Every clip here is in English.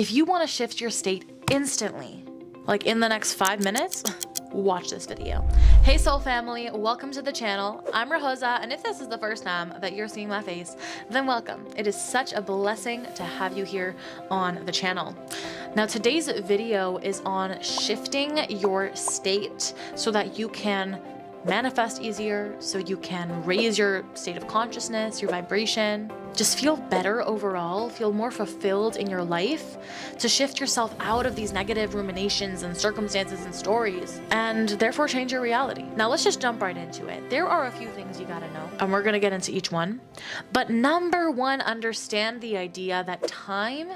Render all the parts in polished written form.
If you want to shift your state instantly, like in the next 5 minutes, watch this video. Hey soul family, welcome to the channel. I'm Rahosa, and if this is the first time that you're seeing my face, then welcome. It is such a blessing to have you here on the channel. Now today's video is on shifting your state so that you can manifest easier, so you can raise your state of consciousness, your vibration, just feel better overall, feel more fulfilled in your life, to shift yourself out of these negative ruminations and circumstances and stories, and therefore change your reality. Now let's just jump right into it. There are a few things you gotta know, and we're gonna get into each one. But number one, understand the idea that time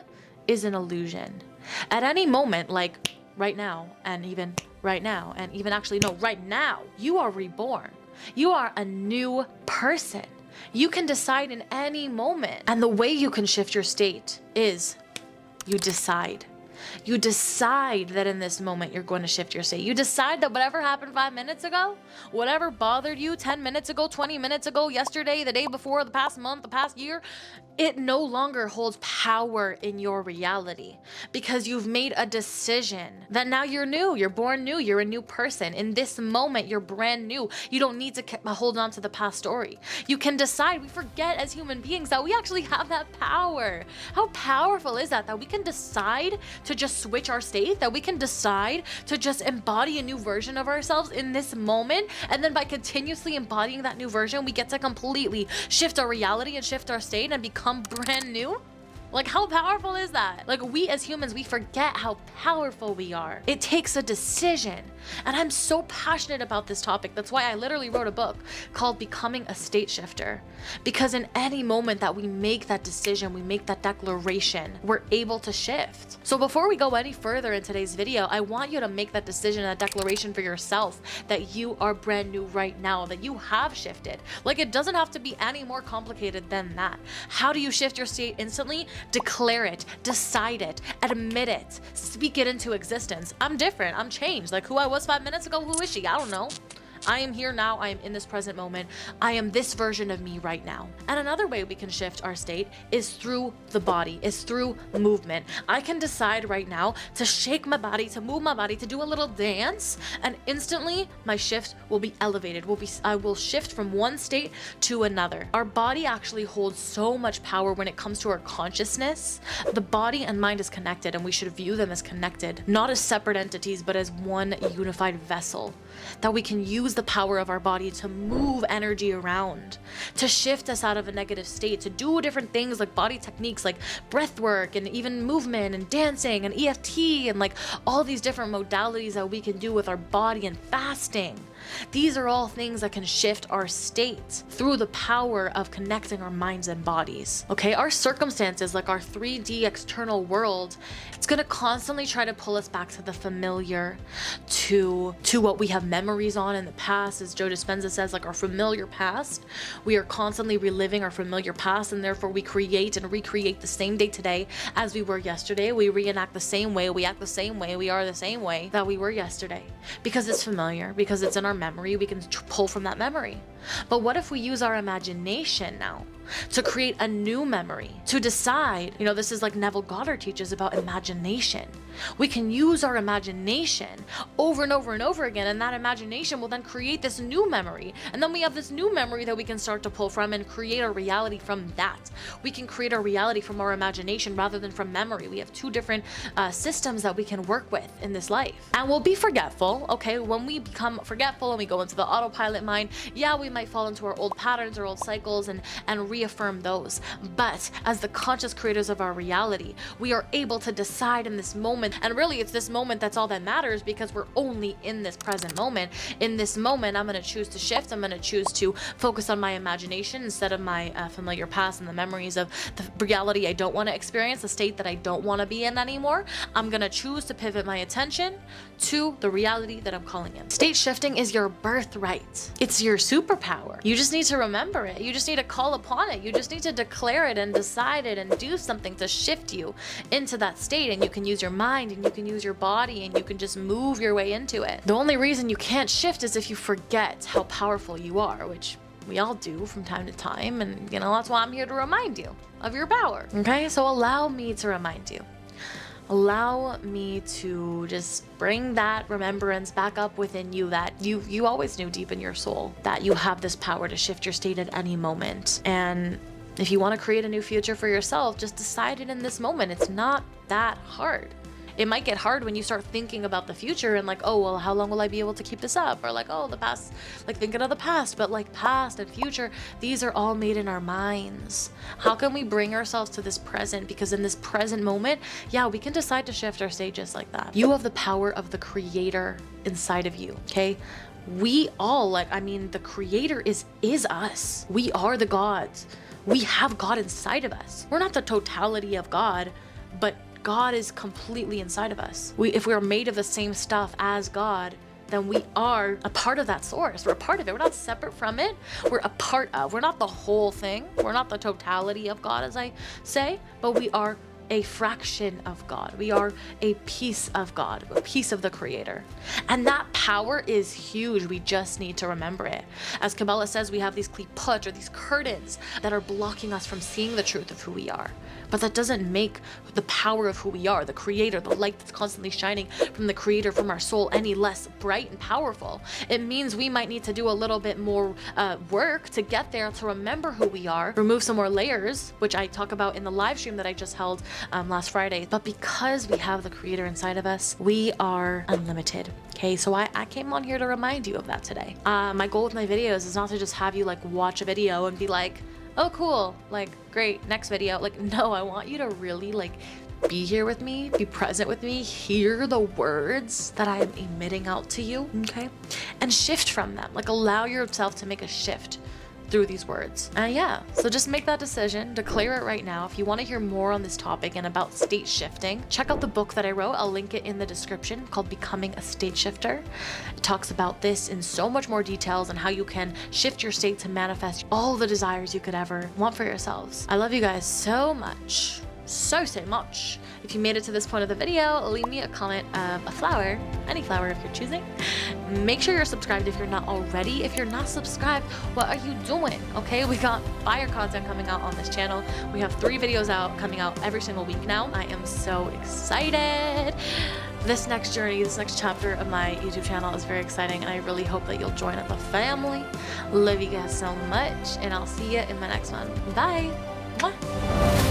is an illusion. At any moment, like right now, and even right now, and even actually, no, right now, you are reborn. You are a new person. You can decide in any moment. And the way you can shift your state is you decide. You decide that in this moment you're going to shift your state. You decide that whatever happened 5 minutes ago, whatever bothered you 10 minutes ago, 20 minutes ago, yesterday, the day before, the past month, the past year, it no longer holds power in your reality because you've made a decision that now you're new, you're born new, you're a new person. In this moment, you're brand new. You don't need to hold on to the past story. You can decide. We forget as human beings that we actually have that power. How powerful is that we can decide to just switch our state, that we can decide to just embody a new version of ourselves in this moment. And then by continuously embodying that new version, we get to completely shift our reality and shift our state and become brand new. Like, how powerful is that? Like, we as humans, we forget how powerful we are. It takes a decision. And I'm so passionate about this topic. That's why I literally wrote a book called Becoming a State Shifter. Because in any moment that we make that decision, we make that declaration, we're able to shift. So before we go any further in today's video, I want you to make that decision, that declaration for yourself that you are brand new right now, that you have shifted. Like, it doesn't have to be any more complicated than that. How do you shift your state instantly? Declare it, decide it, admit it, speak it into existence. I'm different, I'm changed. Like who I was 5 minutes ago, who is she? I don't know. I am here now. I am in this present moment. I am this version of me right now. And another way we can shift our state is through the body, is through movement. I can decide right now to shake my body, to move my body, to do a little dance, and instantly my shift will be elevated. I will shift from one state to another. Our body actually holds so much power when it comes to our consciousness. The body and mind is connected, and we should view them as connected, not as separate entities, but as one unified vessel, that we can use the power of our body to move energy around, to shift us out of a negative state, to do different things like body techniques like breath work and even movement and dancing and EFT and like all these different modalities that we can do with our body, and fasting. These are all things that can shift our state through the power of connecting our minds and bodies. Okay, our circumstances, like our 3D external world, it's gonna constantly try to pull us back to the familiar, to what we have memories on in the past. As Joe Dispenza says, like our familiar past. We are constantly reliving our familiar past, and therefore we create and recreate the same day today as we were yesterday. We reenact the same way, we act the same way, we are the same way that we were yesterday because it's familiar, because it's in our memory. We can pull from that memory. But what if we use our imagination now to create a new memory, to decide, this is like Neville Goddard teaches about imagination. We can use our imagination over and over and over again, and that imagination will then create this new memory. And then we have this new memory that we can start to pull from and create our reality from that. We can create our reality from our imagination rather than from memory. We have two different systems that we can work with in this life. And we'll be forgetful, okay? When we become forgetful and we go into the autopilot mind, yeah, we might fall into our old patterns, our old cycles, and reaffirm those. But as the conscious creators of our reality, we are able to decide in this moment. And really, it's this moment that's all that matters, because we're only in this present moment. In this moment, I'm going to choose to shift. I'm going to choose to focus on my imagination instead of my familiar past and the memories of the reality I don't want to experience, the state that I don't want to be in anymore. I'm going to choose to pivot my attention to the reality that I'm calling in. State shifting is your birthright. It's your superpower. You just need to remember it. You just need to call upon it. You just need to declare it and decide it and do something to shift you into that state. And you can use your mind and you can use your body and you can just move your way into it. The only reason you can't shift is if you forget how powerful you are, which we all do from time to time. And that's why I'm here to remind you of your power. Okay, so allow me to remind you. allow me to just bring that remembrance back up within you, that you always knew deep in your soul that you have this power to shift your state at any moment. And if you want to create a new future for yourself, just decide it in this moment. It's not that hard. It might get hard when you start thinking about the future and like, oh, well, how long will I be able to keep this up? Or like, oh, the past, like thinking of the past, but like past and future, these are all made in our minds. How can we bring ourselves to this present? Because in this present moment, yeah, we can decide to shift our state just like that. You have the power of the creator inside of you, okay? We all, the creator is us. We are the gods. We have God inside of us. We're not the totality of God, but God is completely inside of us. If we're made of the same stuff as God, then we are a part of that source. We're a part of it. We're not separate from it. We're a part of. We're not the whole thing. We're not the totality of God, as I say, but we are a fraction of God. We are a piece of God, a piece of the creator. And that power is huge. We just need to remember it. As Kabbalah says, we have these klipot, or these curtains that are blocking us from seeing the truth of who we are. But that doesn't make the power of who we are, the creator, the light that's constantly shining from the creator, from our soul, any less bright and powerful. It means we might need to do a little bit more work to get there, to remember who we are, remove some more layers, which I talk about in the live stream that I just held last Friday. But because we have the creator inside of us, we are unlimited. Okay, so I came on here to remind you of that today. My goal with my videos is not to just have you like watch a video and be like, oh cool, like great, next video. Like, no, I want you to really like be here with me, be present with me, hear the words that I am emitting out to you, okay? And shift from them. Like, allow yourself to make a shift through these words. Yeah, so just make that decision, declare it right now. If you want to hear more on this topic and about state shifting, check out the book that I wrote. I'll link it in the description, called Becoming a State Shifter. It talks about this in so much more details and how you can shift your state to manifest all the desires you could ever want for yourselves. I love you guys so much. So much. If you made it to this point of the video, leave me a comment of a flower, any flower if you're choosing. Make sure you're subscribed if you're not already. If you're not subscribed, what are you doing? Okay, we got fire content coming out on this channel. We have 3 videos out coming out every single week now. I am so excited. This next journey, this next chapter of my YouTube channel is very exciting, and I really hope that you'll join the family. Love you guys so much, and I'll see you in the next one. Bye. Mwah.